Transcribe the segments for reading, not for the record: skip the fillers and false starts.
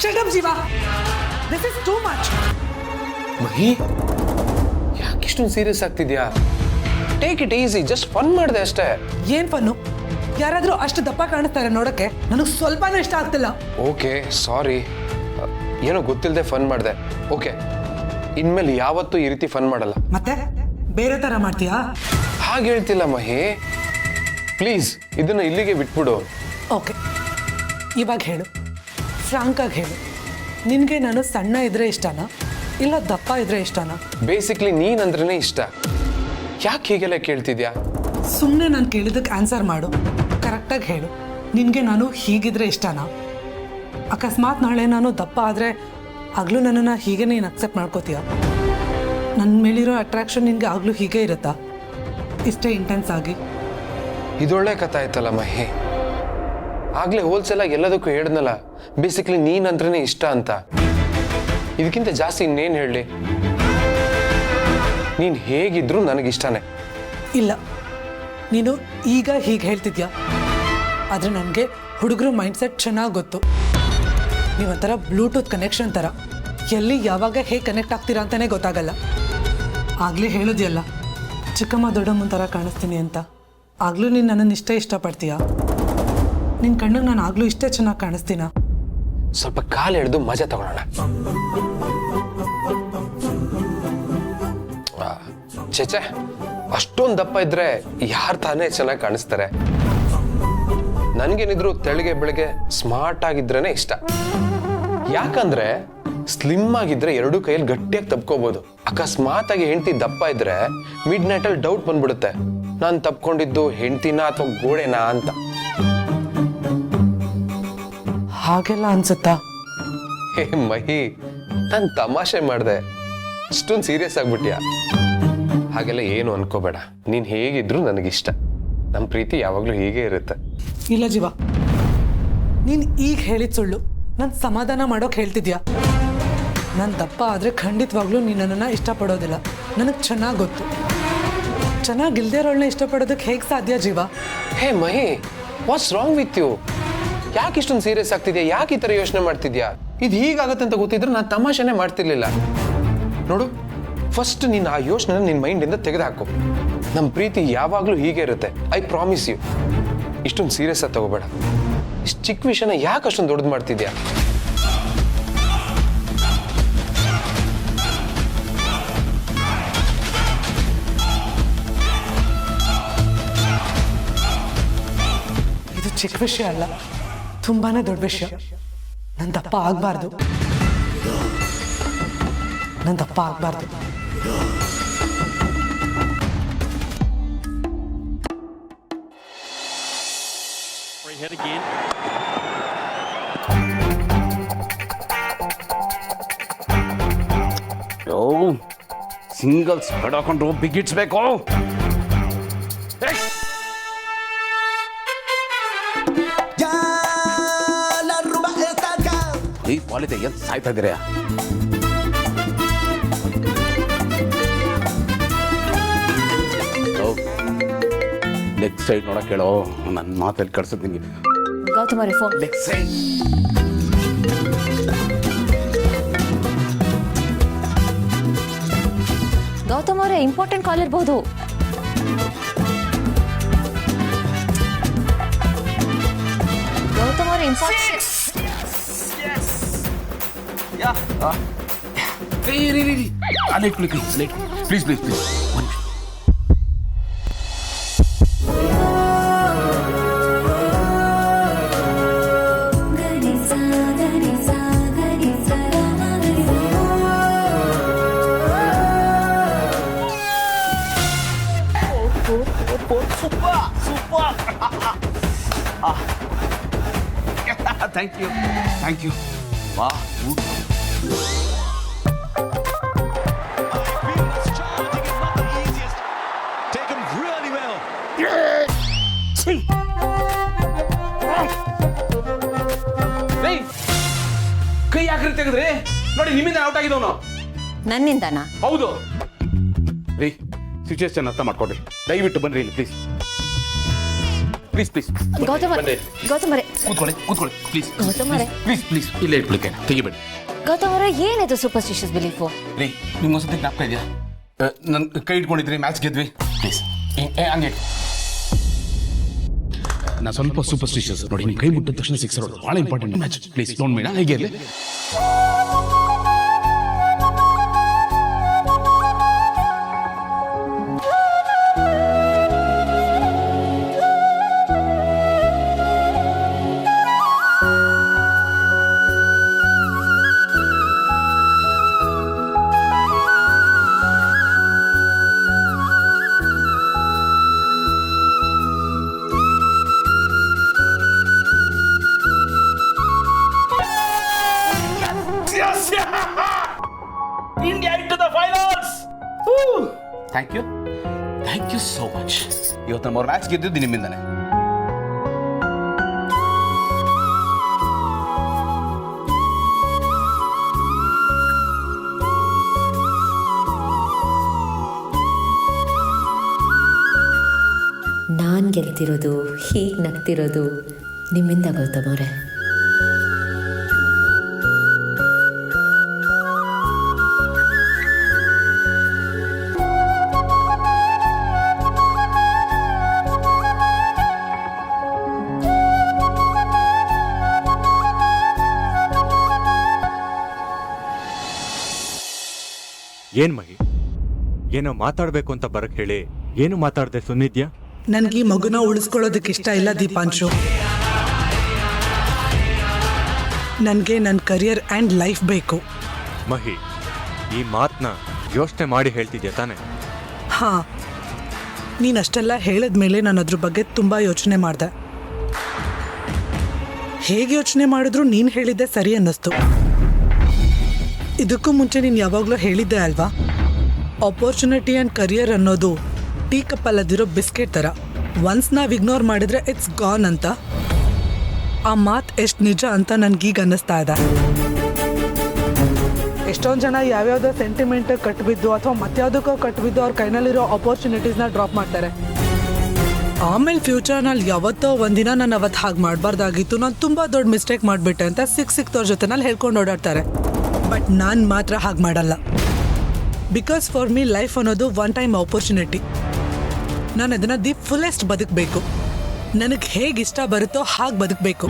Shut up Jeeva, this is too much. Mahi, ಯಾಕಿಷ್ಟೊಂದು serious ಆಗ್ತಿದ್ಯಾ? Take it easy, just fun ಮಾಡಿದೆ ಅಷ್ಟೇ. ಏನ್ ಫನ್ನು? ಯಾರಾದ್ರೂ ಅಷ್ಟು ದಪ್ಪ ಕಾಣಿಸ್ತಾರೆ ನೋಡಕ್ಕೆ? ನನಗೆ ಸ್ವಲ್ಪನೂ ಇಷ್ಟ ಆಗ್ತಿಲ್ಲ. ಓಕೆ ಸಾರಿ, ಏನೋ ಗೊತ್ತಿಲ್ಲದೆ ಫನ್ ಮಾಡಿದೆ. ಓಕೆ, ಇನ್ಮೇಲೆ ಯಾವತ್ತೂ ಈ ರೀತಿ ಫನ್ ಮಾಡಲ್ಲ. ಮತ್ತೆ ಬೇರೆ ತರ ಮಾಡ್ತೀಯಾ? ಹಾಗೆ ಹೇಳ್ತಿಲ್ಲ ಮಹಿ, ಪ್ಲೀಸ್ ಇದನ್ನ ಇಲ್ಲಿಗೆ ಬಿಟ್ಬಿಡು. ಓಕೆ, ಇವಾಗ ಹೇಳು, ಫ್ರಾಂಕ್ ಆಗಿ ಹೇಳು, ನಿನ್ಗೆ ನಾನು ಸಣ್ಣ ಇದ್ರೆ ಇಷ್ಟನಾ ಇಲ್ಲ ದಪ್ಪ ಇದ್ರೆ ಇಷ್ಟನಾ? ಬೇಸಿಕ್ಲಿ ನೀನಂದ್ರೇ ಇಷ್ಟ. ಯಾಕೆ ಹೀಗೆಲ್ಲ ಕೇಳ್ತಿದ್ಯಾ? ಸುಮ್ಮನೆ ನಾನು ಕೇಳಿದ್ದಕ್ಕೆ ಆನ್ಸರ್ ಮಾಡು. ಕರೆಕ್ಟಾಗಿ ಹೇಳು, ನಿನಗೆ ನಾನು ಹೀಗಿದ್ರೆ ಇಷ್ಟನಾ? ಅಕಸ್ಮಾತ್ ನಾಳೆ ನಾನು ದಪ್ಪ ಆದರೆ ಆಗಲೂ ನನ್ನನ್ನು ಹೀಗೆ ನೀನು ಅಕ್ಸೆಪ್ಟ್ ಮಾಡ್ಕೋತೀಯ? ನನ್ನ ಮೇಲಿರೋ ಅಟ್ರಾಕ್ಷನ್ ನಿನಗೆ ಆಗಲೂ ಹೀಗೆ ಇರುತ್ತಾ, ಇಷ್ಟೇ ಇಂಟೆನ್ಸ್ ಆಗಿ? ಇದೊಳ್ಳೆ ಕಥೆ ಆಯ್ತಲ್ಲ ಮಹಿ. ಆಗ್ಲೇ ಹೋಲ್ಸೇಲಾಗಿ ಎಲ್ಲದಕ್ಕೂ ಹೇಳಿದ್ನಲ್ಲ, ಬೇಸಿಕ್ಲಿ ನೀನಂದ್ರೇ ಇಷ್ಟ ಅಂತ. ಇದಕ್ಕಿಂತ ಜಾಸ್ತಿ ಇನ್ನೇನು ಹೇಳಲಿ? ನೀನು ಹೇಗಿದ್ರು ನನಗಿಷ್ಟನೇ. ಇಲ್ಲ, ನೀನು ಈಗ ಹೀಗೆ ಹೇಳ್ತಿದ್ಯಾ, ಆದರೆ ನನಗೆ ಹುಡುಗರು ಮೈಂಡ್ಸೆಟ್ ಚೆನ್ನಾಗಿ ಗೊತ್ತು. ನೀವೊಂಥರ ಬ್ಲೂಟೂತ್ ಕನೆಕ್ಷನ್ ಥರ, ಎಲ್ಲಿ ಯಾವಾಗ ಹೇಗೆ ಕನೆಕ್ಟ್ ಆಗ್ತೀರಾ ಅಂತಲೇ ಗೊತ್ತಾಗಲ್ಲ. ಆಗಲೇ ಹೇಳಿದ್ಯಲ್ಲ, ಚಿಕ್ಕಮ್ಮ ದೊಡ್ಡಮ್ಮನ ಥರ ಕಾಣಿಸ್ತೀನಿ ಅಂತ. ಆಗಲೂ ನೀನು ನನ್ನನ್ನು ಇಷ್ಟಪಡ್ತೀಯಾ? ನಿನ್ನ ಕಣ್ಣಿಗೆ ನಾನು ಆಗಲೂ ಇಷ್ಟೇ ಚೆನ್ನಾಗಿ ಕಾಣಿಸ್ತೀನಾ? ಸ್ವಲ್ಪ ಕಾಲು ಎಳೆದು ಮಜಾ ತಗೊಳ್ಳೋಣ. ಚೇಚೆ, ಅಷ್ಟೊಂದು ದಪ್ಪ ಇದ್ರೆ ಯಾರು ತಾನೇ ಚೆನ್ನಾಗಿ ಕಾಣಿಸ್ತಾರೆ? ನನ್ಗೇನಿದ್ರು ತೆಳಗೆ ಬೆಳಗ್ಗೆ ಸ್ಮಾರ್ಟ್ ಆಗಿದ್ರೇನೆ ಇಷ್ಟ. ಯಾಕಂದ್ರೆ ಸ್ಲಿಮ್ ಆಗಿದ್ರೆ ಎರಡೂ ಕೈಯಲ್ಲಿ ಗಟ್ಟಿಯಾಗಿ ತಪ್ಕೋಬಹುದು. ಅಕಸ್ಮಾತ್ ಆಗಿ ಹೆಂಡತಿ ದಪ್ಪ ಇದ್ರೆ ಮಿಡ್ ನೈಟ್ ಅಲ್ಲಿ ಡೌಟ್ ಬಂದ್ಬಿಡುತ್ತೆ, ನಾನು ತಪ್ಕೊಂಡಿದ್ದು ಹೆಂಡತಿನ ಅಥವಾ ಗೋಡೆನಾ ಅಂತ. ಹಾಗೆಲ್ಲ ಅನ್ಸುತ್ತಾ? ಹೇ ಮಹಿ, ನಾನು ತಮಾಷೆ ಮಾಡಿದೆ, ಅಷ್ಟೊಂದು ಸೀರಿಯಸ್ ಆಗ್ಬಿಟ್ಯಾ? ಹಾಗೆಲ್ಲ ಏನು ಅನ್ಕೋಬೇಡ. ನೀನ್ ಹೇಗಿದ್ರು ನನಗಿಷ್ಟ. ನಮ್ಮ ಪ್ರೀತಿ ಯಾವಾಗ್ಲೂ ಹೀಗೆ ಇರುತ್ತೆ. ಇಲ್ಲ ಜೀವ, ನೀನು ಈಗ ಹೇಳಿದ ಸುಳ್ಳು. ನಾನು ಸಮಾಧಾನ ಮಾಡೋಕೆ ಹೇಳ್ತಿದ್ಯಾ? ನಾನು ದಪ್ಪ ಆದರೆ ಖಂಡಿತವಾಗ್ಲೂ ನೀನು ನನ್ನನ್ನು ಇಷ್ಟಪಡೋದಿಲ್ಲ, ನನಗೆ ಚೆನ್ನಾಗಿ ಗೊತ್ತು. ಚೆನ್ನಾಗಿಲ್ದೇ ಇರೋಳನ್ನ ಇಷ್ಟಪಡೋದಕ್ಕೆ ಹೇಗೆ ಸಾಧ್ಯ ಜೀವ? ಹೇ ಮಹಿ, ವಾಟ್ಸ್ ರಾಂಗ್ ವಿತ್ ಯು? ಯಾಕೆ ಇಷ್ಟೊಂದು ಸೀರಿಯಸ್ ಆಗ್ತಿದ್ಯಾ? ಯಾಕೆ ಈ ಥರ ಯೋಚನೆ ಮಾಡ್ತಿದ್ಯಾ? ಇದು ಹೀಗಾಗತ್ತೆ ಅಂತ ಗೊತ್ತಿದ್ರೆ ನಾನು ತಮಾಷೆನೇ ಮಾಡ್ತಿರ್ಲಿಲ್ಲ. ನೋಡು, ಫಸ್ಟ್ ನೀನು ಆ ಯೋಚನೆ ನಿನ್ನ ಮೈಂಡಿಂದ ತೆಗೆದುಹಾಕು. ನಮ್ಮ ಪ್ರೀತಿ ಯಾವಾಗಲೂ ಹೀಗೆ ಇರುತ್ತೆ, ಐ ಪ್ರಾಮಿಸ್ ಯು. ಇಷ್ಟೊಂದು ಸೀರಿಯಸ್ ಆಗಿ ತಗೋಬೇಡ. ಇಷ್ಟು ಚಿಕ್ಕ ವಿಷಯನ ಯಾಕೆ ಅಷ್ಟೊಂದು ದೊಡ್ಡದು ಮಾಡ್ತಿದ್ಯಾ? ಇದು ಚಿಕ್ಕ ವಿಷಯ ಅಲ್ಲ, ತುಂಬಾನೇ ದೊಡ್ಡ ವಿಷಯ. ನನ್ನ ದಪ್ಪ ಆಗಬಾರ್ದು, ನನ್ನ ದಪ್ಪ ಆಗಬಾರ್ದು. Hit again. Yo, singles head ಹಾಕೊಂಡ್ರು ಬಿಗ್ ಹಿಟ್ಸ್ ಬೇಕು. ಈ ಪಾಲಿತೆ ಏನು ಸಾಯ್ತಾ ಇದ್ದೀರಾ? ಲೆಗ್ ಸೈಡ್ ನೋಡಕ್ ಹೇಳೋ, ನನ್ನ ಮಾತಲ್ಲಿ ಕಳ್ಸಿದ್ದೀನಿ. ಗೌತಮ್ ಅವರೇ ಫೋನ್. Leg side. ಗೌತಮ್ ಅವರೇ ಇಂಪಾರ್ಟೆಂಟ್ ಕಾಲ್ ಇರಬಹುದು. ಗೌತಮ್ ಅವರೇ important. Please please please. Thank you. Wow, good. Take him really well. ಕೈ ಯಾಕ್ರಿ ತೆಗೆದ್ರಿ? ನೋಡಿ, ನಿಮ್ಮಿಂದ ಔಟ್ ಆಗಿದವನು. ನನ್ನಿಂದನಾ? ಹೌದು ರೀ. ಸಿಚುವೇಶನ್ ಅರ್ಥ ಮಾಡ್ಕೊಡ್ರಿ, ದಯವಿಟ್ಟು ಬನ್ರಿ ಇಲ್ಲಿ ಪ್ಲೀಸ್. ಪ್ಲೀಸ್ ಪ್ಲೀಸ್ ಗೌತಮ್ ಗೌತಮರೇ ಕೂತ್ಕೊಳ್ಳಿ ಪ್ಲೀಸ್ ಗೌತಮರೇ ಪ್ಲೀಸ್ ಇಲ್ಲೇ ಇಟ್ಬಿಡಿಕೆ ತೆಗಿಬೇಡಿ. ಗೌತಮ್ ಅವರೇ ಏನಿದು ಸೂಪರ್ಸ್ಟಿಷಿಯಸ್ ಬಿಲೀಫು? ರೀ ನಿಮ್ಗೊಂದ್ಸತಿ ಜ್ಞಾಪಕ ಇದೆಯಾ ನನ್ನ ಕೈ ಇಟ್ಕೊಂಡಿದ್ರಿ ಮ್ಯಾಚ್ ಗೆದ್ವಿ ಪ್ಲೀಸ್ ಹಂಗೆ ನಾ ಸ್ವಲ್ಪ ಸೂಪರ್ಸ್ಟಿಷಿಯಸ್ ನೋಡಿ ನಿಮ್ಮ ಕೈ ಮುಟ್ಟಿದ ತಕ್ಷಣ ಸಿಕ್ಸ್ ಹೊಡೆದು ಭಾಳ important match please don't made ಹೇಗೆ ಇರಲಿ. India into the finals! Thank you so much. ಇವತ್ತು ನಮ್ಮ ಮ್ಯಾಚ್ ಗೆದ್ದಿದ್ದು ನಿಮ್ಮಿಂದಾನೆ. ನಾನು ಗೆಲ್ತಿರೋದು ಹೀಗೆ ನಗ್ತಿರೋದು ನಿಮ್ಮಿಂದ ಗೌತಮ್ ಅವರೇ. ಏನ್ ಮಹಿ, ಏನೋ ಮಾತಾಡ್ಬೇಕು ಅಂತ ಬರಕ್ ಹೇಳಿ ಏನು ಮಾತಾಡ್ದೆ ಸುನ್ನಿದ್ಯಾ? ನನಗೆ ಈ ಮಗುನ ಉಳಿಸ್ಕೊಳ್ಳೋದಕ್ಕೆ ಇಷ್ಟ ಇಲ್ಲ ದೀಪಾಂಶು. ನನಗೆ ನನ್ನ ಕರಿಯರ್ ಆ್ಯಂಡ್ ಲೈಫ್ ಬೇಕು. ಮಹಿ, ಈ ಮಾತನ್ನ ಯೋಚನೆ ಮಾಡಿ ಹೇಳ್ತಿದ್ಯಾ ತಾನೆ? ಹಾಂ, ನೀನು ಅಷ್ಟೆಲ್ಲ ಹೇಳಿದ್ಮೇಲೆ ನಾನು ಅದ್ರ ಬಗ್ಗೆ ತುಂಬ ಯೋಚನೆ ಮಾಡಿದೆ. ಹೇಗೆ ಯೋಚನೆ ಮಾಡಿದ್ರು ನೀನು ಹೇಳಿದ್ದೆ ಸರಿ ಅನ್ನಿಸ್ತು. ಇದಕ್ಕೂ ಮುಂಚೆ ನೀನು ಯಾವಾಗಲೂ ಹೇಳಿದ್ದೆ ಅಲ್ವಾ, ಆಪರ್ಚುನಿಟಿ ಆ್ಯಂಡ್ ಕರಿಯರ್ ಅನ್ನೋದು ಟೀ ಕಪ್ಪಲ್ಲದಿರೋ ಬಿಸ್ಕೆಟ್ ಥರ, ಒನ್ಸ್ ನಾವು ಇಗ್ನೋರ್ ಮಾಡಿದ್ರೆ ಇಟ್ಸ್ ಗಾನ್ ಅಂತ. ಆ ಮಾತು ಎಷ್ಟು ನಿಜ ಅಂತ ನನಗೀಗ ಅನ್ನಿಸ್ತಾ ಇದೆ. ಎಷ್ಟೊಂದು ಜನ ಯಾವ್ಯಾವುದೋ ಸೆಂಟಿಮೆಂಟ್ ಕಟ್ಟಿಬಿದ್ದು ಅಥವಾ ಮತ್ಯಾವುದಕ್ಕೋ ಕಟ್ಟಿಬಿದ್ದು ಅವ್ರ ಕೈನಲ್ಲಿರೋ ಆಪರ್ಚುನಿಟೀಸ್ನ ಡ್ರಾಪ್ ಮಾಡ್ತಾರೆ. ಆಮೇಲೆ ಫ್ಯೂಚರ್ನಲ್ಲಿ ಯಾವತ್ತೋ ಒಂದಿನ ನಾನು ಅವತ್ತು ಹಾಗೆ ಮಾಡಬಾರ್ದಾಗಿತ್ತು, ನಾನು ತುಂಬ ದೊಡ್ಡ ಮಿಸ್ಟೇಕ್ ಮಾಡಿಬಿಟ್ಟೆ ಅಂತ ಸಿಕ್ತವ್ರ ಜೊತೆನಲ್ಲಿ ಹೇಳ್ಕೊಂಡು ಓಡಾಡ್ತಾರೆ. ಬಟ್ ನಾನು ಮಾತ್ರ ಹಾಗೆ ಮಾಡಲ್ಲ. ಬಿಕಾಸ್ ಫಾರ್ ಮೀ ಲೈಫ್ ಅನ್ನೋದು ಒನ್ ಟೈಮ್ ಆಪರ್ಚುನಿಟಿ. ನಾನು ಅದನ್ನು ದಿ ಫುಲ್ಲೆಸ್ಟ್ ಬದುಕಬೇಕು. ನನಗೆ ಹೇಗೆ ಇಷ್ಟ ಬರುತ್ತೋ ಹಾಗೆ ಬದುಕಬೇಕು.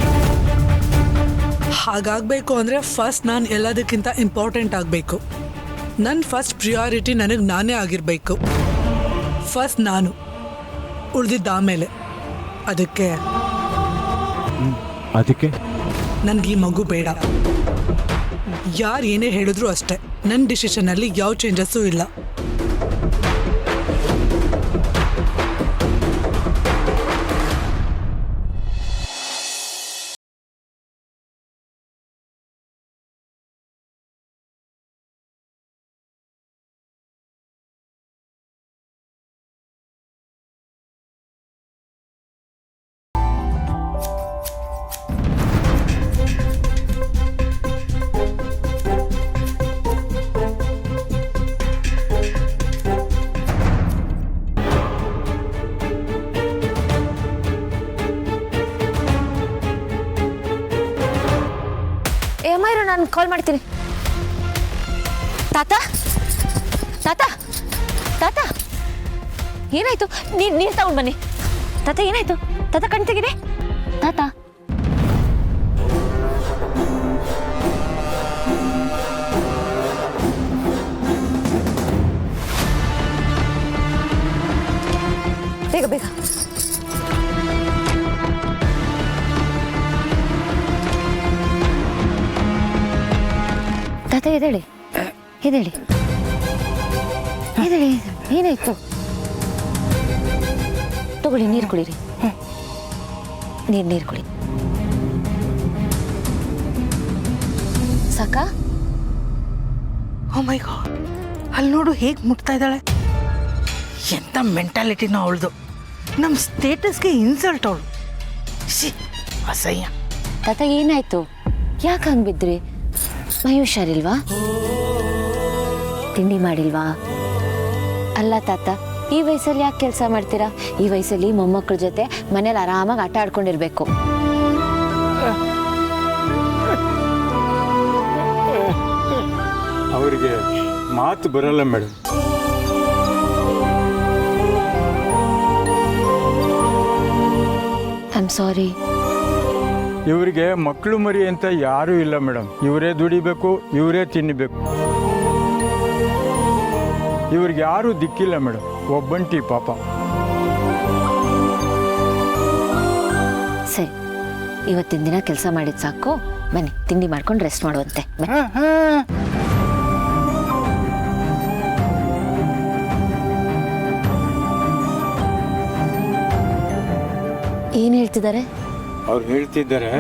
ಹಾಗಾಗಬೇಕು ಅಂದರೆ ಫಸ್ಟ್ ನಾನು ಎಲ್ಲದಕ್ಕಿಂತ ಇಂಪಾರ್ಟೆಂಟ್ ಆಗಬೇಕು. ನನ್ನ ಫಸ್ಟ್ ಪ್ರಿಯಾರಿಟಿ ನನಗೆ ನಾನೇ ಆಗಿರಬೇಕು. ಫಸ್ಟ್ ನಾನು, ಉಳಿದಿದ್ದ ಆಮೇಲೆ. ಅದಕ್ಕೆ ನನಗೆ ಈ ಮಗು ಬೇಡ. ಯಾರು ಏನೇ ಹೇಳಿದ್ರು ಅಷ್ಟೇ, ನನ್ನ ಡಿಸಿಷನಲ್ಲಿ ಯಾವ ಚೇಂಜಸ್ಸೂ ಇಲ್ಲ. ಏಮಾಯಿರು, ನಾನು ಕಾಲ್ ಮಾಡ್ತೀನಿ. ತಾತ ತಾತ ತಾತ ಏನಾಯ್ತು? ನೀರು ತಗೊಂಡು ಬನ್ನಿ. ತಾತ ಏನಾಯ್ತು? ತಾತ ಕಣ್ ತೆಗಿದೆ. ತಾತ ಬೇಗ ಬೇಗ. ತಾತ ಎದೇಳಿ ಎದೇಳಿ ಎದೇಳಿ, ಏನಾಯ್ತು? ತಗೊಳ್ಳಿ, ನೀರು ಕುಡೀರಿ. ನೀರು ಕುಡಿ. ಸಾಕಾ? ಓ ಮೈ ಗಾಡ್, ಅಲ್ಲಿ ನೋಡು ಹೇಗೆ ಮುಟ್ತಾ ಇದ್ದಾಳೆ. ಎಂಥ ಮೆಂಟಾಲಿಟಿನೋ ಅವಳದು. ನಮ್ಮ ಸ್ಟೇಟಸ್ಗೆ ಇನ್ಸಲ್ಟ್ ಅವಳು. ಅಸಹ್ಯ. ತಾತ ಏನಾಯ್ತು? ಯಾಕೆ ಹಂಗೆ ಬಿದ್ರಿ? ಮೈ ಹುಷಾರಿಲ್ವಾ? ತಿಂಡಿ ಮಾಡಿಲ್ವಾ? ಅಲ್ಲ ತಾತ, ಈ ವಯಸ್ಸಲ್ಲಿ ಯಾಕೆ ಕೆಲಸ ಮಾಡ್ತೀರಾ? ಈ ವಯಸ್ಸಲ್ಲಿ ಮೊಮ್ಮಕ್ಕಳ ಜೊತೆ ಮನೇಲಿ ಆರಾಮಾಗಿ ಆಟ ಆಡ್ಕೊಂಡಿರ್ಬೇಕು. ಅವರಿಗೆ ಮಾತು ಬರಲ್ಲ ಮೇಡಮ್. I am sorry. ಇವರಿಗೆ ಮಕ್ಕಳು ಮರಿ ಅಂತ ಯಾರೂ ಇಲ್ಲ ಮೇಡಮ್. ಇವರೇ ದುಡಿಬೇಕು, ಇವರೇ ತಿನ್ನಬೇಕು. ಇವ್ರಿಗೆ ಯಾರೂ ದಿಕ್ಕಿಲ್ಲ ಮೇಡಮ್. ಒಬ್ಬಂಟಿ ಪಾಪ. ಸರಿ, ಇವತ್ತಿನ ದಿನ ಕೆಲಸ ಮಾಡಿದ್ ಸಾಕು. ಬನ್ನಿ, ತಿಂಡಿ ಮಾಡ್ಕೊಂಡು ರೆಸ್ಟ್ ಮಾಡುವಂತೆ. ಏನ್ ಹೇಳ್ತಿದ್ದಾರೆ? ಅವ್ರು ಹೇಳ್ತಿದ್ದಾರೆ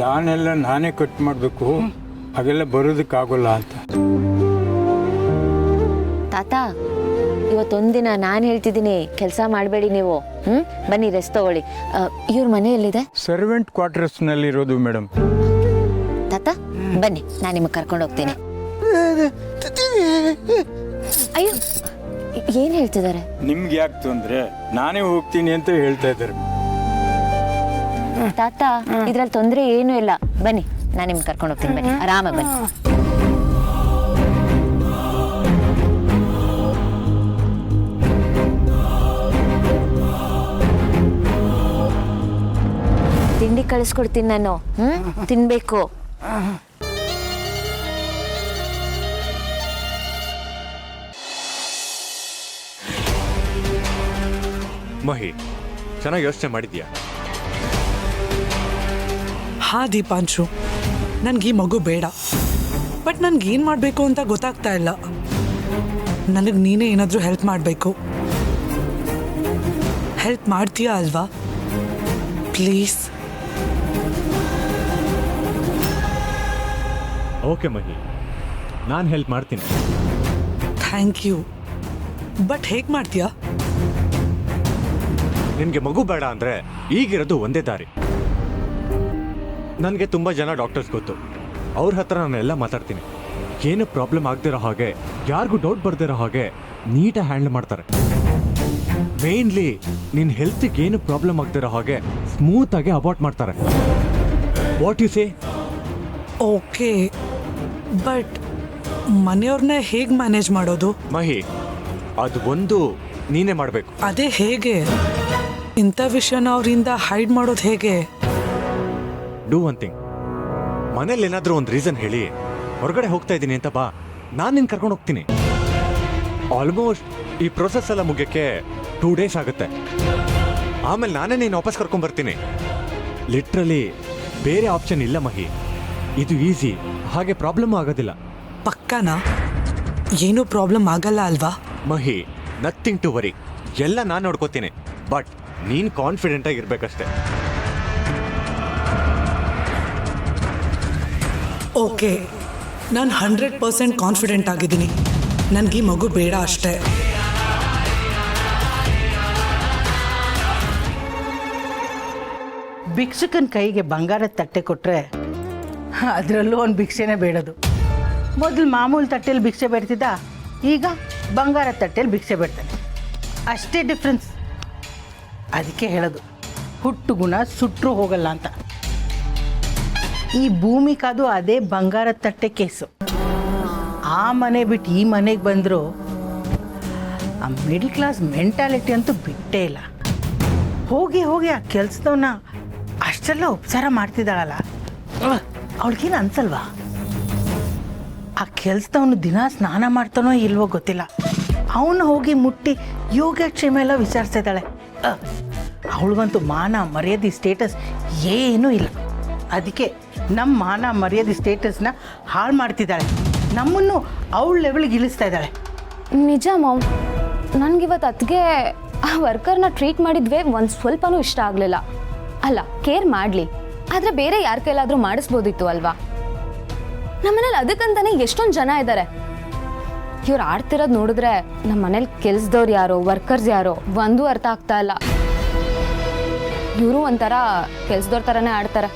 ಲಾನ್ ಎಲ್ಲ ನಾನೇ ಕಟ್ ಮಾಡಬೇಕು, ಹಾಗೆಲ್ಲ ಬರೋದಕ್ಕಾಗೋಲ್ಲ ಅಂತ. ತಾತ, ಇವತ್ತೊಂದಿನ ನಾನು ಹೇಳ್ತಿದ್ದೀನಿ, ಕೆಲಸ ಮಾಡಬೇಡಿ ನೀವು. ಬನ್ನಿ, ರೆಸ್ಟ್ ತಗೊಳ್ಳಿ. ಇವ್ರ ಮನೆ ಎಲ್ಲಿದೆ? ಸರ್ವೆಂಟ್ ಕ್ವಾರ್ಟರ್ಸ್ನಲ್ಲಿರೋದು ಮೇಡಮ್. ತಾತ ಬನ್ನಿ, ನಾನು ನಿಮಗೆ ಕರ್ಕೊಂಡು ಹೋಗ್ತೀನಿ. ಅಯ್ಯೋ, ಏನ್ ಹೇಳ್ತಿದ್ದಾರೆ? ನಿಮ್ಗೆ ಯಾಕೆ ತೊಂದರೆ? ನಾನೇ ಹೋಗ್ತೀನಿ ಅಂತ ಹೇಳ್ತಾ ಇದ್ದಾರೆ. ತಾತ, ಇದ್ರಲ್ಲಿ ತೊಂದರೆ ಏನೂ ಇಲ್ಲ. ಬನ್ನಿ, ನಾನು ನಿಮ್ಗೆ ಕರ್ಕೊಂಡು ಹೋಗ್ತೀನಿ. ಬನ್ನಿ, ಆರಾಮಾಗಿ ಬನ್ನಿ. ತಿಂಡಿ ಕಳಿಸ್ಕೊಡ್ತೀನಿ ನಾನು. ತಿನ್ಬೇಕು. ಮಹಿ, ಚೆನ್ನಾಗಿ ಯೋಚನೆ ಮಾಡಿದ್ಯಾ? ಹಾ ದೀಪಾಂಶು, ನನಗೆ ಈ ಮಗು ಬೇಡ. ಬಟ್ ನನಗೇನು ಮಾಡಬೇಕು ಅಂತ ಗೊತ್ತಾಗ್ತಾ ಇಲ್ಲ. ನನಗೆ ನೀನೇ ಏನಾದರೂ ಹೆಲ್ಪ್ ಮಾಡಬೇಕು. ಹೆಲ್ಪ್ ಮಾಡ್ತೀಯಾ ಅಲ್ವಾ? ಪ್ಲೀಸ್. ಓಕೆ ಮಹಿ, ನಾನು ಹೆಲ್ಪ್ ಮಾಡ್ತೀನಿ. Thank you. ಬಟ್ ಹೇಗೆ ಮಾಡ್ತೀಯಾ? ನಿನಗೆ ಮಗು ಬೇಡ ಅಂದರೆ ಈಗಿರೋದು ಒಂದೇ ದಾರಿ. ನನಗೆ ತುಂಬ ಜನ ಡಾಕ್ಟರ್ಸ್ ಗೊತ್ತು. ಅವ್ರ ಹತ್ರ ನಾನೆಲ್ಲ ಮಾತಾಡ್ತೀನಿ. ಏನು ಪ್ರಾಬ್ಲಮ್ ಆಗ್ದಿರೋ ಹಾಗೆ, ಯಾರಿಗೂ ಡೌಟ್ ಬರ್ದಿರೋ ಹಾಗೆ ನೀಟಾಗಿ ಹ್ಯಾಂಡಲ್ ಮಾಡ್ತಾರೆ. ಮೇನ್ಲಿ ನಿನ್ನ ಹೆಲ್ತಿಗೆ ಏನು ಪ್ರಾಬ್ಲಮ್ ಆಗ್ದಿರೋ ಹಾಗೆ ಸ್ಮೂತಾಗಿ ಅಬಾರ್ಟ್ ಮಾಡ್ತಾರೆ. What you say? Okay, but ಮನೆಯವ್ರನ್ನ ಹೇಗೆ ಮ್ಯಾನೇಜ್ ಮಾಡೋದು? ಮಹಿ, ಅದು ಒಂದು ನೀನೇ ಮಾಡಬೇಕು. ಅದೇ ಹೇಗೆ? ಇಂಥ ವಿಷಯನ ಅವರಿಂದ ಹೈಡ್ ಮಾಡೋದು ಹೇಗೆ? Do one thing. ಮನೇಲಿ ಏನಾದರೂ ಒಂದು ರೀಸನ್ ಹೇಳಿ ಹೊರಗಡೆ ಹೋಗ್ತಾ ಇದ್ದೀನಿ ಅಂತ ಬಾ, ನಾನು ನಿನ್ನ ಕರ್ಕೊಂಡು ಹೋಗ್ತೀನಿ. ಆಲ್ಮೋಸ್ಟ್ ಈ ಪ್ರೊಸೆಸ್ ಎಲ್ಲ ಮುಗಿಯೋಕ್ಕೆ 2 days ಆಗುತ್ತೆ. ಆಮೇಲೆ ನಾನೇ ನೀನು ವಾಪಸ್ ಕರ್ಕೊಂಡ್ಬರ್ತೀನಿ. ಲಿಟ್ರಲಿ ಬೇರೆ ಆಪ್ಷನ್ ಇಲ್ಲ ಮಹಿ. ಇದು ಈಸಿ, ಹಾಗೆ ಪ್ರಾಬ್ಲಮ್ ಆಗೋದಿಲ್ಲ. ಪಕ್ಕನಾ? ಏನೂ ಪ್ರಾಬ್ಲಮ್ ಆಗಲ್ಲ ಅಲ್ವಾ? ಮಹಿ, ನಥಿಂಗ್ ಟು ವರಿ. ಎಲ್ಲ ನಾನು ನೋಡ್ಕೋತೀನಿ. ಬಟ್ ನೀನು ಕಾನ್ಫಿಡೆಂಟಾಗಿ ಇರಬೇಕಷ್ಟೆ. ಓಕೆ, ನಾನು 100% ಕಾನ್ಫಿಡೆಂಟ್ ಆಗಿದ್ದೀನಿ. ನನಗೆ ಈ ಮಗು ಬೇಡ ಅಷ್ಟೇ. ಭಿಕ್ಷುಕನ ಕೈಗೆ ಬಂಗಾರದ ತಟ್ಟೆ ಕೊಟ್ಟರೆ ಅದರಲ್ಲೂ ಒಂದು ಭಿಕ್ಷೆನೇ ಬೇಡದು. ಮೊದಲು ಮಾಮೂಲು ತಟ್ಟೆಯಲ್ಲಿ ಭಿಕ್ಷೆ ಬೇಡ್ತಿದ್ದ, ಈಗ ಬಂಗಾರದ ತಟ್ಟೆಯಲ್ಲಿ ಭಿಕ್ಷೆ ಬೇಡ್ತಾನೆ. ಅಷ್ಟೇ ಡಿಫ್ರೆನ್ಸ್. ಅದಕ್ಕೆ ಹೇಳೋದು, ಹುಟ್ಟು ಗುಣ ಸುಟ್ಟರೂ ಹೋಗಲ್ಲ ಅಂತ. ಈ ಭೂಮಿಕಾದು ಅದೇ ಬಂಗಾರದ ತಟ್ಟೆ ಕೇಸು. ಆ ಮನೆ ಬಿಟ್ಟು ಈ ಮನೆಗೆ ಬಂದರೂ ಆ ಮಿಡ್ಲ್ ಕ್ಲಾಸ್ ಮೆಂಟಾಲಿಟಿ ಅಂತೂ ಬಿಟ್ಟೇ ಇಲ್ಲ. ಹೋಗಿ ಹೋಗಿ ಆ ಕೆಲಸದವನ್ನ ಅಷ್ಟೆಲ್ಲ ಉಪಚಾರ ಮಾಡ್ತಿದ್ದಾಳಲ್ಲ, ಅವಳಿಗೇನು ಅನ್ಸಲ್ವಾ? ಆ ಕೆಲಸದವನು ದಿನ ಸ್ನಾನ ಮಾಡ್ತಾನೋ ಇಲ್ವೋ ಗೊತ್ತಿಲ್ಲ, ಅವನು ಹೋಗಿ ಮುಟ್ಟಿ ಯೋಗಕ್ಷೇಮ ಎಲ್ಲ ವಿಚಾರಿಸ್ತಾ ಇದ್ದಾಳೆ. ಅವಳಿಗಂತೂ ಮಾನ ಮರ್ಯಾದೆ ಸ್ಟೇಟಸ್ ಏನೂ ಇಲ್ಲ. ಅದಕ್ಕೆ ನಮ್ಮ ಮಾನ ಮರ್ಯಾದೆ ಸ್ಟೇಟಸ್ನ ಹಾಳು ಮಾಡ್ತಿದ್ದಾಳೆ. ನಮ್ಮನ್ನು ಅವಳ ಲೆವೆಲ್ಗೆ ಇಳಿಸ್ತಾ ಇದ್ದಾಳೆ. ನಿಜ ಮಾಮ್, ನನಗಿವತ್ತು ಅತ್ತಿಗೆ ಆ ವರ್ಕರ್ನ ಟ್ರೀಟ್ ಮಾಡಿದ್ವೇ ಒಂದು ಸ್ವಲ್ಪನೂ ಇಷ್ಟ ಆಗಲಿಲ್ಲ. ಅಲ್ಲ, ಕೇರ್ ಮಾಡಲಿ, ಆದರೆ ಬೇರೆ ಯಾರ ಕೈಲಾದರೂ ಮಾಡಿಸ್ಬೋದಿತ್ತು ಅಲ್ವಾ? ನಮ್ಮನೇಲಿ ಅದಕ್ಕಂತಾನೆ ಎಷ್ಟೊಂದು ಜನ ಇದ್ದಾರೆ. ಇವ್ರು ಆಡ್ತಿರೋದು ನೋಡಿದ್ರೆ ನಮ್ಮ ಮನೇಲಿ ಕೆಲ್ಸದವ್ರು ಯಾರೋ ವರ್ಕರ್ಸ್ ಯಾರೋ ಒಂದೂ ಅರ್ಥ ಆಗ್ತಾ ಇಲ್ಲ. ಇವರು ಒಂಥರ ಕೆಲ್ಸದವ್ರ ಥರನೇ ಆಡ್ತಾರೆ.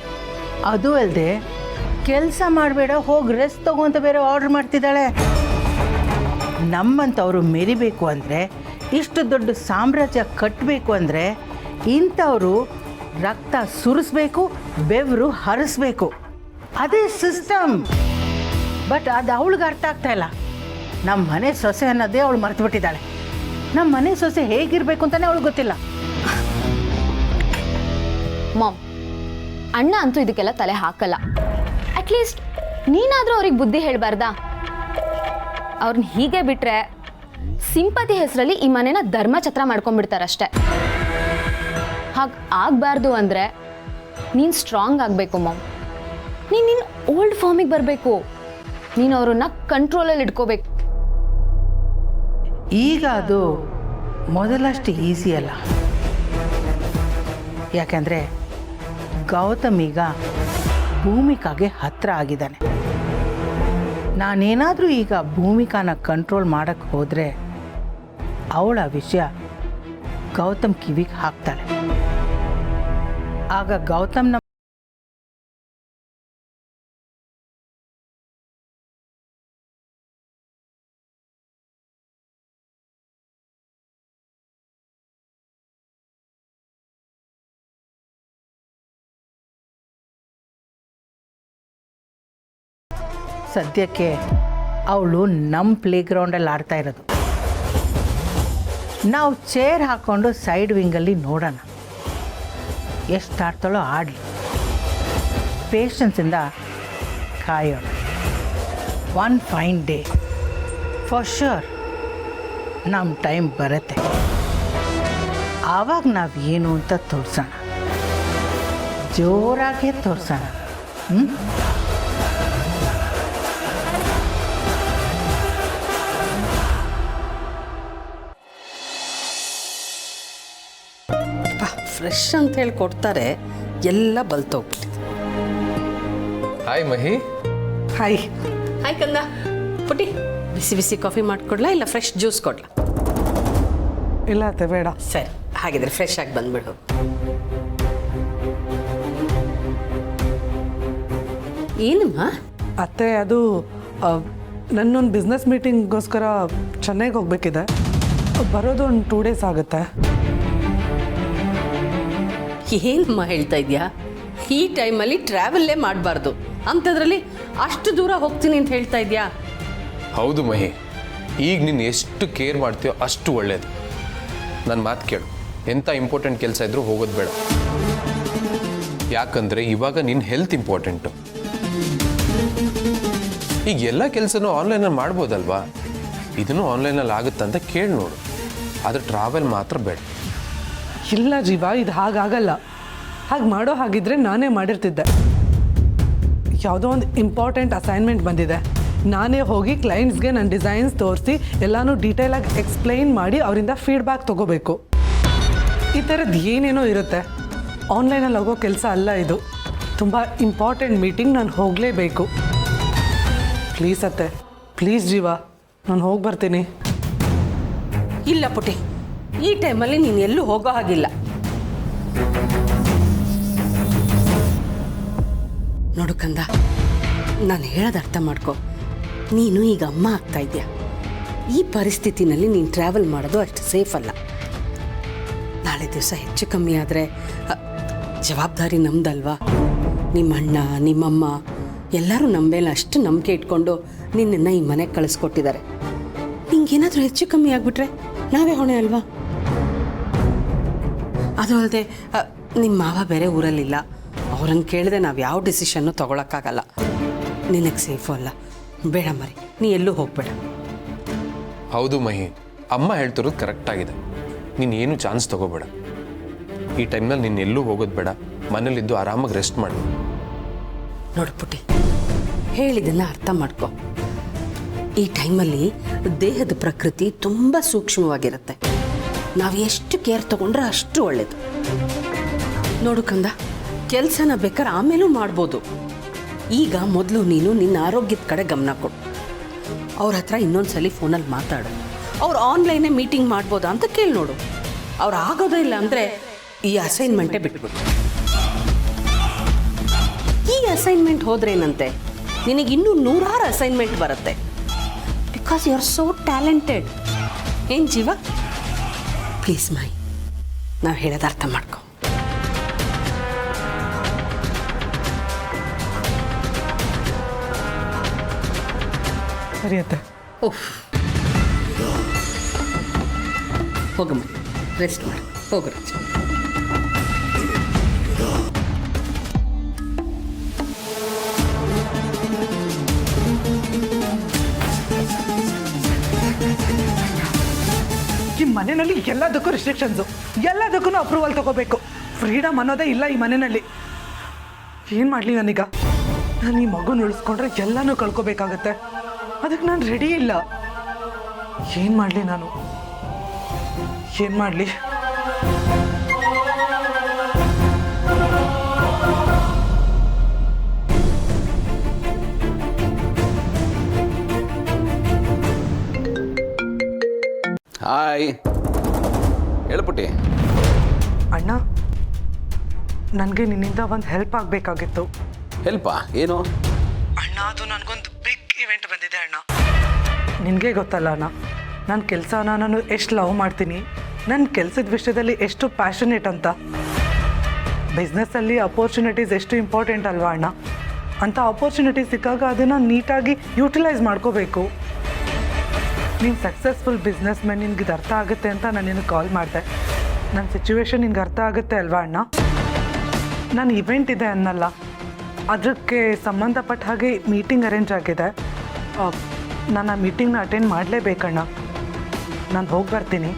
ಅದು ಅಲ್ಲದೆ ಕೆಲಸ ಮಾಡಬೇಡ, ಹೋಗಿ ರೆಸ್ಟ್ ತಗೋ ಅಂತ ಬೇರೆ ಆರ್ಡ್ರ್ ಮಾಡ್ತಿದ್ದಾಳೆ. ನಮ್ಮಂಥವ್ರು ಮೆರಿಬೇಕು ಅಂದರೆ ಇಷ್ಟು ದೊಡ್ಡ ಸಾಮ್ರಾಜ್ಯ ಕಟ್ಟಬೇಕು ಅಂದರೆ ಇಂಥವರು ರಕ್ತ ಸುರಿಸ್ಬೇಕು, ಬೆವರು ಹರಿಸ್ಬೇಕು. ಅದೇ ಸಿಸ್ಟಮ್. ಬಟ್ ಅದು ಅವಳಿಗೆ ಅರ್ಥ ಆಗ್ತಾ ಇಲ್ಲ. ನಮ್ಮ ಮನೆ ಸೊಸೆ ಅನ್ನೋದೇ ಅವಳು ಮರೆತು ಬಿಟ್ಟಿದ್ದಾಳೆ. ನಮ್ಮ ಮನೆ ಸೊಸೆ ಹೇಗಿರಬೇಕು ಅಂತಲೇ ಅವಳಿಗೆ ಗೊತ್ತಿಲ್ಲ. ಮಾಮ್, ಅಣ್ಣ ಅಂತೂ ಇದಕ್ಕೆಲ್ಲ ತಲೆ ಹಾಕಲ್ಲ. ಅಟ್ಲೀಸ್ಟ್ ನೀನಾದರೂ ಅವ್ರಿಗೆ ಬುದ್ಧಿ ಹೇಳಬಾರ್ದಾ? ಅವ್ರನ್ನ ಹೀಗೆ ಬಿಟ್ರೆ ಸಿಂಪತಿ ಹೆಸರಲ್ಲಿ ಈ ಮನೆನ ಧರ್ಮಛತ್ರ ಮಾಡ್ಕೊಂಡ್ಬಿಡ್ತಾರಷ್ಟೆ. ಹಾಗೆ ಆಗಬಾರ್ದು ಅಂದರೆ ನೀನು ಸ್ಟ್ರಾಂಗ್ ಆಗಬೇಕು ಮಾಮ್. ನೀನು ಓಲ್ಡ್ ಫಾರ್ಮಿಗೆ ಬರಬೇಕು. ನೀನು ಅವ್ರನ್ನ ಕಂಟ್ರೋಲಲ್ಲಿ ಇಟ್ಕೋಬೇಕು. ಈಗ ಅದು ಮೊದಲಷ್ಟು ಈಸಿ ಅಲ್ಲ. ಯಾಕೆಂದರೆ ಗೌತಮ್ ಈಗ ಭೂಮಿಕಾಗೆ ಹತ್ತಿರ ಆಗಿದ್ದಾನೆ. ನಾನೇನಾದರೂ ಈಗ ಭೂಮಿಕಾನ ಕಂಟ್ರೋಲ್ ಮಾಡೋಕ್ಕೆ ಹೋದರೆ ಅವಳ ವಿಷಯ ಗೌತಮ್ ಕಿವಿಗೆ ಹಾಕ್ತಾಳೆ. ಆಗ ಗೌತಮ್ನ ಸದ್ಯಕ್ಕೆ ಅವಳು ನಮ್ಮ ಪ್ಲೇಗ್ರೌಂಡಲ್ಲಿ ಆಡ್ತಾ ಇರೋದು. ನಾವು ಚೇರ್ ಹಾಕ್ಕೊಂಡು ಸೈಡ್ ವಿಂಗಲ್ಲಿ ನೋಡೋಣ. ಎಷ್ಟು ಆಡ್ತಾಳೋ ಆಡಲಿ. ಪೇಷನ್ಸಿಂದ ಕಾಯೋಣ. One fine day for sure ನಮ್ಮ ಟೈಮ್ ಬರುತ್ತೆ. ಆವಾಗ ನಾವು ಏನು ಅಂತ ತೋರಿಸೋಣ. ಜೋರಾಗೆ ತೋರಿಸೋಣ. ಫ್ರೆಶ್ ಅಂತ ಹೇಳಿ ಕೊಡ್ತಾರೆ, ಎಲ್ಲ ಬಲ್ತೋಗ್ಬಿಟ್ಟಿದೆ. ಹಾಯ್ ಮಹಿ. ಹಾಯ್. ಹಾಯ್ ಕಂದ. ಪುಟಿ, ಬಿಸಿ ಬಿಸಿ ಕಾಫಿ ಮಾಡಿಕೊಡ್ಲಾ ಇಲ್ಲ ಫ್ರೆಶ್ ಜ್ಯೂಸ್ ಕೊಡ್ಲಾ? ಇಲ್ಲ ಅತ್ತೆ, ಬೇಡ. ಸರಿ, ಹಾಗಿದ್ರೆ ಫ್ರೆಶ್ ಆಗಿ ಬಂದ್ಬಿಡು. ಏನಮ್ಮ? ಅತ್ತೆ, ಅದು ನನ್ನೊಂದು ಬಿಸ್ನೆಸ್ ಮೀಟಿಂಗ್ಗೋಸ್ಕರ ಚೆನ್ನೈಗೆ ಹೋಗ್ಬೇಕಿದೆ. ಬರೋದು ಒಂದು 2 days ಆಗುತ್ತೆ. ಏನಮ್ಮ ಹೇಳ್ತಾ ಇದೆಯಾ? ಈ ಟೈಮಲ್ಲಿ ಟ್ರಾವೆಲ್ಲೇ ಮಾಡಬಾರ್ದು. ಅಂಥದ್ರಲ್ಲಿ ಅಷ್ಟು ದೂರ ಹೋಗ್ತೀನಿ ಅಂತ ಹೇಳ್ತಾ ಇದೆಯಾ? ಹೌದು ಮಹಿ, ಈಗ ನೀನು ಎಷ್ಟು ಕೇರ್ ಮಾಡ್ತೀಯೋ ಅಷ್ಟು ಒಳ್ಳೇದು. ನನ್ನ ಮಾತು ಕೇಳು, ಎಂಥ ಇಂಪಾರ್ಟೆಂಟ್ ಕೆಲಸ ಇದ್ರೂ ಹೋಗೋದು ಬೇಡ. ಯಾಕಂದರೆ ಇವಾಗ ನಿನ್ನ ಹೆಲ್ತ್ ಇಂಪಾರ್ಟೆಂಟು. ಈಗ ಎಲ್ಲ ಕೆಲಸನೂ ಆನ್ಲೈನಲ್ಲಿ ಮಾಡ್ಬೋದಲ್ವಾ? ಇದನ್ನು ಆನ್ಲೈನಲ್ಲಿ ಆಗುತ್ತಂತ ಕೇಳಿ ನೋಡು. ಆದರೆ ಟ್ರಾವೆಲ್ ಮಾತ್ರ ಬೇಡ. ಇಲ್ಲ ಜೀವ, ಇದು ಹಾಗಾಗಲ್ಲ. ಹಾಗೆ ಮಾಡೋ ಹಾಗಿದ್ರೆ ನಾನೇ ಮಾಡಿರ್ತಿದ್ದೆ. ಯಾವುದೋ ಒಂದು ಇಂಪಾರ್ಟೆಂಟ್ ಅಸೈನ್ಮೆಂಟ್ ಬಂದಿದೆ, ನಾನೇ ಹೋಗಿ ಕ್ಲೈಂಟ್ಸ್ಗೆ ನನ್ನ ಡಿಸೈನ್ಸ್ ತೋರಿಸಿ ಎಲ್ಲನೂ ಡೀಟೇಲಾಗಿ ಎಕ್ಸ್ಪ್ಲೈನ್ ಮಾಡಿ ಅವರಿಂದ ಫೀಡ್ಬ್ಯಾಕ್ ತೊಗೋಬೇಕು. ಈ ಥರದ್ದು ಏನೇನೋ ಇರುತ್ತೆ. ಆನ್ಲೈನಲ್ಲಿ ಹೋಗೋ ಕೆಲಸ ಅಲ್ಲ ಇದು. ತುಂಬ ಇಂಪಾರ್ಟೆಂಟ್ ಮೀಟಿಂಗ್, ನಾನು ಹೋಗಲೇಬೇಕು. ಪ್ಲೀಸ್ ಅತ್ತೆ, ಪ್ಲೀಸ್ ಜೀವ, ನಾನು ಹೋಗಿ ಬರ್ತೀನಿ. ಇಲ್ಲ ಪುಟಿ, ಈ ಟೈಮಲ್ಲಿ ನೀನು ಎಲ್ಲೂ ಹೋಗೋ ಹಾಗಿಲ್ಲ. ನೋಡು ಕಂದ, ನಾನು ಹೇಳೋದು ಅರ್ಥ ಮಾಡ್ಕೊ. ನೀನು ಈಗ ಅಮ್ಮ ಆಗ್ತಾ ಇದೆಯಾ. ಈ ಪರಿಸ್ಥಿತಿನಲ್ಲಿ ನೀನು ಟ್ರಾವೆಲ್ ಮಾಡೋದು ಅಷ್ಟು ಸೇಫ್ ಅಲ್ಲ. ನಾಳೆ ದಿವಸ ಹೆಚ್ಚು ಕಮ್ಮಿ ಆದರೆ ಜವಾಬ್ದಾರಿ ನಮ್ದಲ್ವಾ? ನಿಮ್ಮ ಅಣ್ಣ, ನಿಮ್ಮಮ್ಮ ಎಲ್ಲರೂ ನಮ್ಮ ಮೇಲೆ ಅಷ್ಟು ನಂಬಿಕೆ ಇಟ್ಕೊಂಡು ನಿನ್ನನ್ನು ಈ ಮನೆಗೆ ಕಳಿಸ್ಕೊಟ್ಟಿದ್ದಾರೆ. ನಿಂಗೇನಾದರೂ ಹೆಚ್ಚು ಕಮ್ಮಿ ಆಗಿಬಿಟ್ರೆ ನಾವೇ ಹೊಣೆ ಅಲ್ವಾ? ಅದು ಅಲ್ಲದೆ ನಿಮ್ಮ ಮಾವ ಬೇರೆ ಊರಲ್ಲಿಲ್ಲ. ಅವ್ರನ್ನ ಕೇಳಿದೆ ನಾವು ಯಾವ ಡಿಸಿಷನ್ನು ತೊಗೊಳಕ್ಕಾಗಲ್ಲ. ನಿನಗೆ ಸೇಫು ಅಲ್ಲ. ಬೇಡ ಮರಿ, ನೀ ಎಲ್ಲೂ ಹೋಗಬೇಡ. ಹೌದು ಮಹಿ, ಅಮ್ಮ ಹೇಳ್ತಿರೋದು ಕರೆಕ್ಟಾಗಿದೆ. ನೀನು ಏನು ಚಾನ್ಸ್ ತಗೋಬೇಡ. ಈ ಟೈಮ್ನಲ್ಲಿ ನೀನು ಎಲ್ಲೂ ಹೋಗೋದು ಬೇಡ. ಮನೇಲಿದ್ದು ಆರಾಮಾಗಿ ರೆಸ್ಟ್ ಮಾಡು. ನೋಡು ಪುಟ್ಟಿ, ಹೇಳಿದ್ದನ್ನು ಅರ್ಥ ಮಾಡ್ಕೊ. ಈ ಟೈಮಲ್ಲಿ ದೇಹದ ಪ್ರಕೃತಿ ತುಂಬ ಸೂಕ್ಷ್ಮವಾಗಿರುತ್ತೆ. ನಾವು ಎಷ್ಟು ಕೇರ್ ತಗೊಂಡ್ರೆ ಅಷ್ಟು ಒಳ್ಳೆಯದು. ನೋಡು ಕಂದ, ಕೆಲಸನ ಬೇಕಾದ್ರೆ ಆಮೇಲೂ ಮಾಡ್ಬೋದು. ಈಗ ಮೊದಲು ನೀನು ನಿನ್ನ ಆರೋಗ್ಯದ ಕಡೆ ಗಮನ ಕೊಡು. ಅವ್ರ ಹತ್ರ ಇನ್ನೊಂದ್ಸಲಿ ಫೋನಲ್ಲಿ ಮಾತಾಡು. ಅವ್ರು ಆನ್ಲೈನೇ ಮೀಟಿಂಗ್ ಮಾಡ್ಬೋದಾ ಅಂತ ಕೇಳಿ ನೋಡು. ಅವ್ರು ಆಗೋದೇ ಇಲ್ಲ ಅಂದರೆ ಈ ಅಸೈನ್ಮೆಂಟೇ ಬಿಟ್ಬಿಡು. ಈ ಅಸೈನ್ಮೆಂಟ್ ಹೋದ್ರೇನಂತೆ, ನಿನಗೆ ಇನ್ನೂ 100 ಅಸೈನ್ಮೆಂಟ್ ಬರುತ್ತೆ. Because you are so talented. ಏನು ಜೀವ? ಪ್ಲೀಸ್ ಮಾಯಿ, ನಾವು ಹೇಳೋದು ಅರ್ಥ ಮಾಡ್ಕೊ. ಸರಿ ಅತ್ತೆ. ಓಹ್, ಹೋಗಮ್ಮ, ರೆಸ್ಟ್ ಮಾಡಿ, ಹೋಗು ರಾಜ. ಈ ಮನೆಯಲ್ಲಿ ಎಲ್ಲದಕ್ಕೂ ರಿಸ್ಟ್ರಿಕ್ಷನ್ಸು, ಎಲ್ಲದಕ್ಕೂ ಅಪ್ರೂವಲ್ ತಗೋಬೇಕು. ಫ್ರೀಡಮ್ ಅನ್ನೋದೇ ಇಲ್ಲ ಈ ಮನೆಯಲ್ಲಿ. ಏನು ಮಾಡಲಿ ನಾನೀಗ? ನಾನು ಈ ಮಗುನ ಉಳಿಸ್ಕೊಂಡ್ರೆ ಎಲ್ಲನೂ ಕಳ್ಕೊಬೇಕಾಗತ್ತೆ. ಅದಕ್ಕೆ ನಾನು ರೆಡಿ ಇಲ್ಲ. ಏನು ಮಾಡಲಿ ನಾನು? ಏನು ಮಾಡಲಿ? ಹಾಯ್, ಹೇಳ್ಪುಟ್ಟಿ. ಅಣ್ಣ, ನನಗೆ ನಿನ್ನಿಂದ ಒಂದು ಹೆಲ್ಪ್ ಆಗಬೇಕಾಗಿತ್ತು. ಹೆಲ್ಪಾ? ಏನು? ಅಣ್ಣ, ಅದು ನನಗೊಂದು ಬಿಗ್ ಇವೆಂಟ್ ಬಂದಿದೆ ಅಣ್ಣ. ನಿನಗೆ ಗೊತ್ತಲ್ಲ ಅಣ್ಣ, ನನ್ನ ಕೆಲಸನ ನಾನು ಎಷ್ಟು ಲವ್ ಮಾಡ್ತೀನಿ, ನನ್ನ ಕೆಲಸದ ವಿಷಯದಲ್ಲಿ ಎಷ್ಟು ಪ್ಯಾಷನೇಟ್ ಅಂತ. ಬಿಸ್ನೆಸ್ಸಲ್ಲಿ ಅಪೋರ್ಚುನಿಟೀಸ್ ಎಷ್ಟು ಇಂಪಾರ್ಟೆಂಟ್ ಅಲ್ವಾ ಅಣ್ಣ? ಅಂಥ ಅಪೋರ್ಚುನಿಟಿ ಸಿಕ್ಕಾಗ ಅದನ್ನು ನೀಟಾಗಿ ಯೂಟಿಲೈಸ್ ಮಾಡ್ಕೋಬೇಕು. ನೀನು ಸಕ್ಸಸ್ಫುಲ್ ಬಿಸ್ನೆಸ್ ಮ್ಯಾನ್, ನಿನ್ಗೆ ಇದು ಅರ್ಥ ಆಗುತ್ತೆ ಅಂತ ನಾನು ನಿನಗೆ ಕಾಲ್ ಮಾಡಿದೆ. ನನ್ನ ಸಿಚುವೇಶನ್ ನಿನ್ಗೆ ಅರ್ಥ ಆಗುತ್ತೆ ಅಲ್ವಾ ಅಣ್ಣ? ನಾನು ಇವೆಂಟ್ ಇದೆ ಅನ್ನಲ್ಲ, ಅದಕ್ಕೆ ಸಂಬಂಧಪಟ್ಟ ಹಾಗೆ ಮೀಟಿಂಗ್ ಅರೇಂಜ್ ಆಗಿದೆ. ನಾನು ಆ ಮೀಟಿಂಗ್ನ ಅಟೆಂಡ್ ಮಾಡಲೇಬೇಕಣ್ಣ. ನಾನು ಹೋಗಿ ಬರ್ತೀನಿ.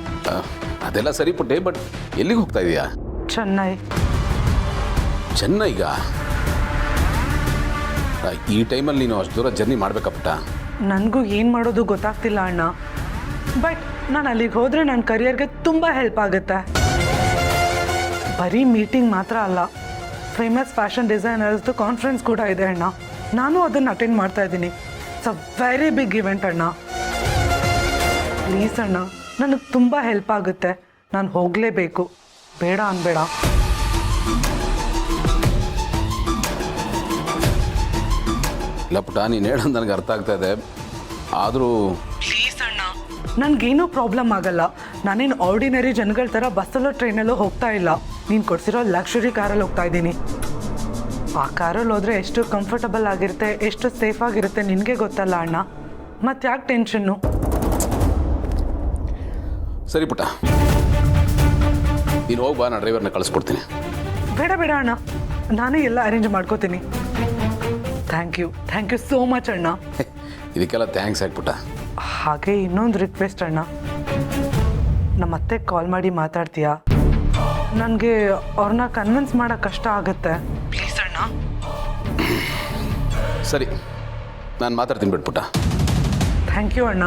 ಅದೆಲ್ಲ ಸರಿ ಪುಟ್ಟೆ, ಬಟ್ ಎಲ್ಲಿಗೆ ಹೋಗ್ತಾ ಇದೀಯಾ? ಚೆನ್ನೈ. ಚೆನ್ನೈಗ? ಈ ಟೈಮಲ್ಲಿ ನೀನು ಅಷ್ಟು ದೂರ ಜರ್ನಿ ಮಾಡಬೇಕಾ ಪುಟ್ಟ? ನನಗೂ ಏನು ಮಾಡೋದು ಗೊತ್ತಾಗ್ತಿಲ್ಲ ಅಣ್ಣ. ಬಟ್ ನಾನು ಅಲ್ಲಿಗೆ ಹೋದರೆ ನನ್ನ ಕರಿಯರ್ಗೆ ತುಂಬ ಹೆಲ್ಪ್ ಆಗುತ್ತೆ. ಬರೀ ಮೀಟಿಂಗ್ ಮಾತ್ರ ಅಲ್ಲ, ಫೇಮಸ್ ಫ್ಯಾಷನ್ ಡಿಸೈನರ್ಸ್ದು ಕಾನ್ಫರೆನ್ಸ್ ಕೂಡ ಇದೆ ಅಣ್ಣ. ನಾನು ಅದನ್ನು ಅಟೆಂಡ್ ಮಾಡ್ತಾ ಇದ್ದೀನಿ. It's a very big event ಅಣ್ಣ. ಪ್ಲೀಸ್ ಅಣ್ಣ, ನನಗೆ ತುಂಬ ಹೆಲ್ಪ್ ಆಗುತ್ತೆ. ನಾನು ಹೋಗಲೇಬೇಕು. ಬೇಡ ಅನ್ಬೇಡ. ಇಲ್ಲ ಪುಟ್ಟ, ನೀನು ಹೇಳೋದು ನನಗೆ ಅರ್ಥ ಆಗ್ತಾ ಇದೆ. ಆದರೂ ಪ್ಲೀಸ್ ಅಣ್ಣ, ನನಗೇನೂ ಪ್ರಾಬ್ಲಮ್ ಆಗಲ್ಲ. ನಾನೇನು ಆರ್ಡಿನರಿ ಜನಗಳ ಥರ ಬಸ್ಸಲ್ಲೋ ಟ್ರೈನಲ್ಲೋ ಹೋಗ್ತಾ ಇಲ್ಲ. ನೀನು ಕೊಡ್ಸಿರೋ ಲಕ್ಷರಿ ಕಾರಲ್ಲಿ ಹೋಗ್ತಾ ಇದ್ದೀನಿ. ಆ ಕಾರಲ್ಲಿ ಹೋದರೆ ಎಷ್ಟು ಕಂಫರ್ಟಬಲ್ ಆಗಿರುತ್ತೆ, ಎಷ್ಟು ಸೇಫ್ ಆಗಿರುತ್ತೆ ನಿನಗೆ ಗೊತ್ತಲ್ಲ ಅಣ್ಣ. ಮತ್ತೆ ಯಾಕೆ ಟೆನ್ಷನ್ನು? ಸರಿ ಪುಟ್ಟ, ನೀನು ಹೋಗಿ ಬಾ, ನಾನು ಡ್ರೈವರ್ನ ಕಳಿಸ್ಕೊಡ್ತೀನಿ. ಬೇಡ ಬೇಡ ಅಣ್ಣ, ನಾನೇ ಎಲ್ಲ ಅರೇಂಜ್ ಮಾಡ್ಕೋತೀನಿ. ಥ್ಯಾಂಕ್ ಯು ಸೋ ಮಚ್ ಅಣ್ಣ. ಇದಕ್ಕೆಲ್ಲ ಥ್ಯಾಂಕ್ಸ್ ಯಾಕೆ ಪುಟ್ಟ? ಹಾಗೆ ಇನ್ನೊಂದು ರಿಕ್ವೆಸ್ಟ್ ಅಣ್ಣ, ನಮ್ಮ ಅತ್ತೆ ಕಾಲ್ ಮಾಡಿ ಮಾತಾಡ್ತೀಯಾ? ನನಗೆ ಅವ್ರನ್ನ ಕನ್ವಿನ್ಸ್ ಮಾಡೋಕ್ಕೆ ಕಷ್ಟ ಆಗುತ್ತೆ. ಪ್ಲೀಸ್ ಅಣ್ಣ. ಸರಿ, ನಾನು ಮಾತಾಡ್ತೀನಿ ಬಿಟ್ಪುಟ್ಟ. ಥ್ಯಾಂಕ್ ಯು ಅಣ್ಣ.